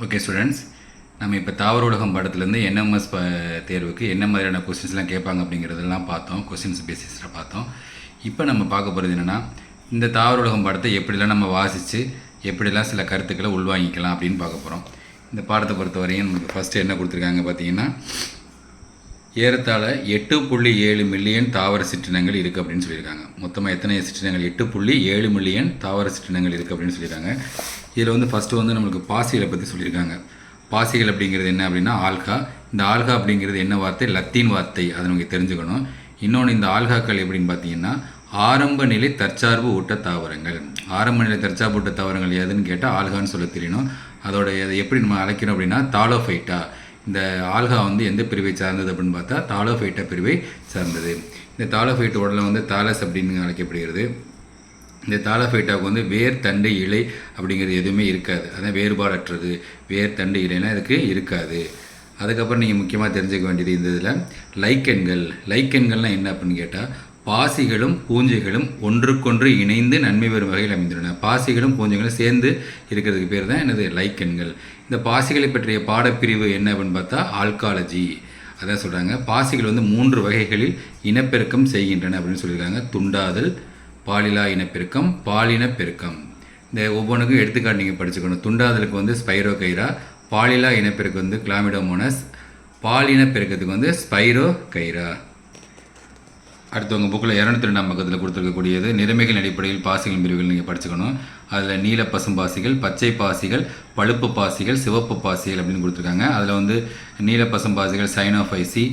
Okay students, நம்ம இப்போ தாவர உலகம் பாடத்துலேருந்து என்எம்எஸ் தேர்வுக்கு என்ன மாதிரியான கொஸ்டின்ஸ்லாம் கேட்பாங்க அப்படிங்கிறதெல்லாம் பார்த்தோம். கொஸ்டின்ஸ் பேசிஸில் பார்த்தோம். இப்போ நம்ம பார்க்க போகிறது என்னென்னா, இந்த தாவர உலகம் பாடத்தை எப்படிலாம் நம்ம வாசித்து எப்படிலாம் சில கருத்துக்களை உள்வாங்கிக்கலாம் அப்படின்னு பார்க்க போகிறோம். இந்த பாடத்தை பொறுத்தவரையும் நமக்கு ஃபஸ்ட்டு என்ன கொடுத்துருக்காங்க பார்த்தீங்கன்னா, ஏறத்தாழ 8.7 மில்லியன் தாவர சிற்றினங்கள் இருக்குது அப்படின்னு சொல்லியிருக்காங்க. மொத்தமாக எத்தனை சிற்றினங்கள்? 8.7 மில்லியன் தாவர சிற்றினங்கள் இருக்குது அப்படின்னு சொல்லியிருக்காங்க. இதில் வந்து ஃபஸ்ட்டு நம்மளுக்கு பாசிகளை பற்றி சொல்லியிருக்காங்க. பாசிகள் அப்படிங்கிறது என்ன அப்படின்னா ஆல்கா. இந்த ஆல்கா அப்படிங்கிறது என்ன வார்த்தை? லத்தீன் வார்த்தை. அதை நமக்கு தெரிஞ்சுக்கணும். இன்னொன்று, இந்த ஆல்காக்கள் எப்படின்னு பார்த்தீங்கன்னா ஆரம்ப நிலை தற்சார்பு ஊட்ட தாவரங்கள். ஆரம்ப நிலை தற்சார்பு ஊட்ட தாவரங்கள் எதுன்னு கேட்டால் ஆல்கான்னு சொல்ல தெரியணும். அதோட எப்படி நம்ம அழைக்கணும் அப்படின்னா தாலோஃபைட்டா. இந்த ஆல்கா வந்து எந்த பிரிவை சார்ந்தது அப்படின்னு பார்த்தா தாலோஃபைட்டா பிரிவை சார்ந்தது. இந்த தாலோஃபைட் உடலில் தாலஸ் அப்படின்னு அழைக்கப்படுகிறது. இந்த தாலோஃபைட்டாவுக்கு வேர் தண்டு இலை அப்படிங்கிறது எதுவுமே இருக்காது. அதான் வேறுபாடற்றது. வேர் தண்டு இலைனா இதுக்கு இருக்காது. அதுக்கப்புறம் நீங்கள் முக்கியமாக தெரிஞ்சுக்க வேண்டியது இந்த இதில் லைக்கன்கள்னால் என்ன அப்படின்னு கேட்டால் பாசிகளும் பூஞ்சைகளும் ஒன்றுக்கொன்று இணைந்து நன்மை பெறும் வகையில் அமைந்துள்ளன. பாசிகளும் பூஞ்சைகளும் சேர்ந்து இருக்கிறதுக்கு பேர் தான் என்னது? லைக்கன்கள். இந்த பாசிகளை பற்றிய பாடப்பிரிவு என்ன அப்படின்னு பார்த்தா ஆல்காலஜி. அதான் சொல்கிறாங்க. பாசிகள் 3 வகைகளில் இனப்பெருக்கம் செய்கின்றன அப்படின்னு சொல்லியிருக்காங்க. துண்டாதல், பாலிலா இனப்பெருக்கம், பாலினப்பெருக்கம். இந்த ஒவ்வொன்றுக்கும் எடுத்துக்காட்டு நீங்கள் படிச்சுக்கணும். துண்டாதலுக்கு ஸ்பைரோகைரா, பாலிலா இனப்பெருக்கம் கிளாமிடோமோனஸ், பாலினப்பெருக்கத்துக்கு ஸ்பைரோகைரா. அடுத்து உங்கள் புக்கில் 202ஆம் பக்கத்தில் கொடுத்துருக்கக்கூடியது நிறமைகள் அடிப்படையில் பாசிகள் பிரிவுகள் நீங்கள் படிச்சுக்கணும். அதில் நீல பசும் பாசிகள், பச்சை பாசிகள், பழுப்பு பாசிகள், சிவப்பு பாசிகள் அப்படின்னு கொடுத்துருக்காங்க. அதில் நீல பசும் பாசிகள் சைனோஃபைசி,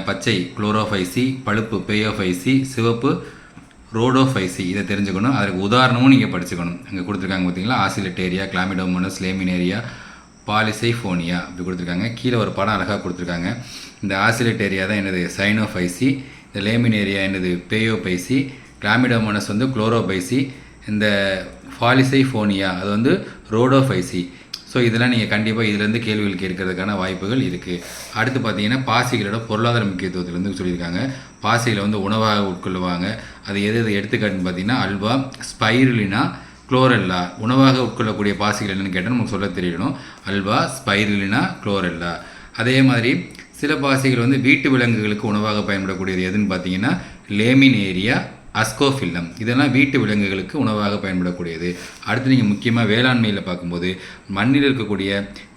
பச்சை குளோரோஃபைசி, பழுப்பு பேயோஃபைசி, சிவப்பு ரோடோஃபைசி. இதை தெரிஞ்சுக்கணும். அதுக்கு உதாரணமும் நீங்கள் படிச்சுக்கணும். அங்கே கொடுத்துருக்காங்க பார்த்தீங்களா, ஆசிலிட்டேரியா, கிளாமிடோமோனஸ், லேமினேரியா, பாலிசைஃபோனியா அப்படி கொடுத்துருக்காங்க. கீழே ஒரு படம் அழகாக கொடுத்துருக்காங்க. இந்த ஆசிலிட்டேரியா தான் என்னது? சைனோஃபைசி. இந்த லேமினேரியா என்னது? பேயோபைசி. Chlamydomonas Chlorophyceae. இந்த பாலிசைஃபோனியா அது ரோடோஃபைசி. ஸோ இதெல்லாம் நீங்கள் கண்டிப்பாக இதிலேருந்து கேள்விகள் கேட்கறதுக்கான வாய்ப்புகள் இருக்குது. அடுத்து பார்த்தீங்கன்னா பாசிகளோட பொருளாதார முக்கியத்துவத்திலேருந்து சொல்லியிருக்காங்க. பாசிகளை உணவாக உட்கொள்ளுவாங்க. அது எது எடுத்துக்காட்டுன்னு பார்த்தீங்கன்னா அல்வா, ஸ்பைருலினா, குளோரெல்லா. உணவாக உட்கொள்ளக்கூடிய பாசிகள் என்னென்னு கேட்டால் நமக்கு சொல்ல தெரியணும். Halwa, spirulina, chlorella. அதே மாதிரி சில பாசிகள் வீட்டு விலங்குகளுக்கு உணவாக பயன்படக்கூடியது எதுன்னு பார்த்தீங்கன்னா லேமினேரியா, அஸ்கோஃபில்லம். இதெல்லாம் வீட்டு விலங்குகளுக்கு உணவாக பயன்படக்கூடியது. அடுத்து நீங்கள் முக்கியமாக வேளாண்மையில் பார்க்கும்போது மண்ணில் இருக்கக்கூடிய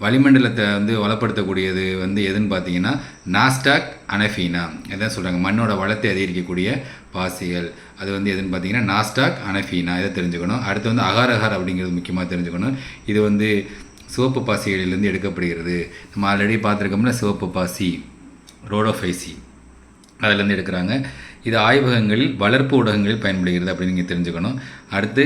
வளிமண்டலத்தை வளப்படுத்தக்கூடியது எதுன்னு பார்த்தீங்கன்னா நாஸ்டாக் அனஃபீனா. இதான் சொல்கிறாங்க. மண்ணோட வளத்தை அதிகரிக்கக்கூடிய பாசிகள் அது எதுன்னு பார்த்தீங்கன்னா நாஸ்டாக் அனஃபீனா. இதை தெரிஞ்சுக்கணும். அடுத்து அகாரகார் அப்படிங்கிறது முக்கியமாக தெரிஞ்சுக்கணும். இது சிவப்பு பாசிகளிலிருந்து எடுக்கப்படுகிறது. நம்ம ஆல்ரெடி பார்த்துருக்கோம்ல, சிவப்பு பாசி ரோடோஃபைசி அதிலேருந்து எடுக்கிறாங்க. இது ஆய்வகங்களில் வளர்ப்பு ஊடகங்களில் பயன்படுகிறது அப்படின்னு நீங்கள் தெரிஞ்சுக்கணும். அடுத்து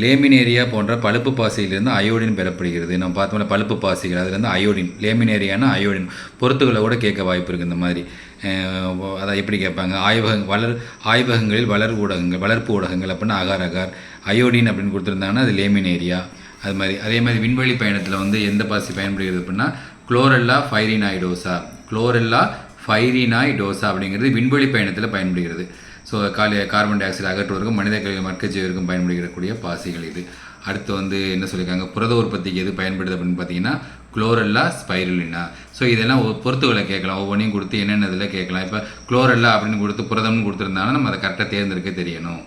லேமினேரியா போன்ற பழுப்பு பாசியிலிருந்து அயோடின் பெறப்படுகிறது. நம்ம பார்த்தோம்னா பழுப்பு பாசிகள் அதுலேருந்து அயோடின். லேமினேரியானா அயோடின். பொறுத்துக்களை கூட கேட்க வாய்ப்பு இருக்குது. இந்த மாதிரி அதை எப்படி கேட்பாங்க? ஆய்வகங்களில் வளர்ப்பு ஊடகங்கள் அப்படின்னா அகார். அயோடின் அப்படின்னு கொடுத்துருந்தாங்கன்னா அது லேமினேரியா. அது மாதிரி அதே மாதிரி விண்வெளி பயணத்தில் எந்த பாசி பயன்படுகிறது அப்படின்னா குளோரெல்லா ஃபைரினாய்டோசா. குளோரெல்லா ஃபைரினாய்டோசா அப்படிங்கிறது விண்வெளி பயணத்தில் பயன்படுகிறது. ஸோ கார்பன் டை ஆக்சைடு அகற்றுவதற்கும் மனித கழிவு மட்க செய்வதற்கும் பயன்படுத்தக்கூடிய பாசிகள் இது. அடுத்து என்ன சொல்லியிருக்காங்க? புரத உற்பத்திக்கு எது பயன்படுது அப்படின்னு பார்த்தீங்கன்னா குளோரெல்லா, ஸ்பைருலினா. ஸோ இதெல்லாம் பொறுத்துகளை கேட்கலாம். ஒவ்வொன்றையும் கொடுத்து என்னென்ன இதில் கேட்கலாம். இப்போ குளோரெல்லா அப்படின்னு கொடுத்து புரதம்னு கொடுத்துருந்தாங்கன்னா நம்ம அதை கரெக்டாக தேர்ந்தெடுக்க தெரியணும்.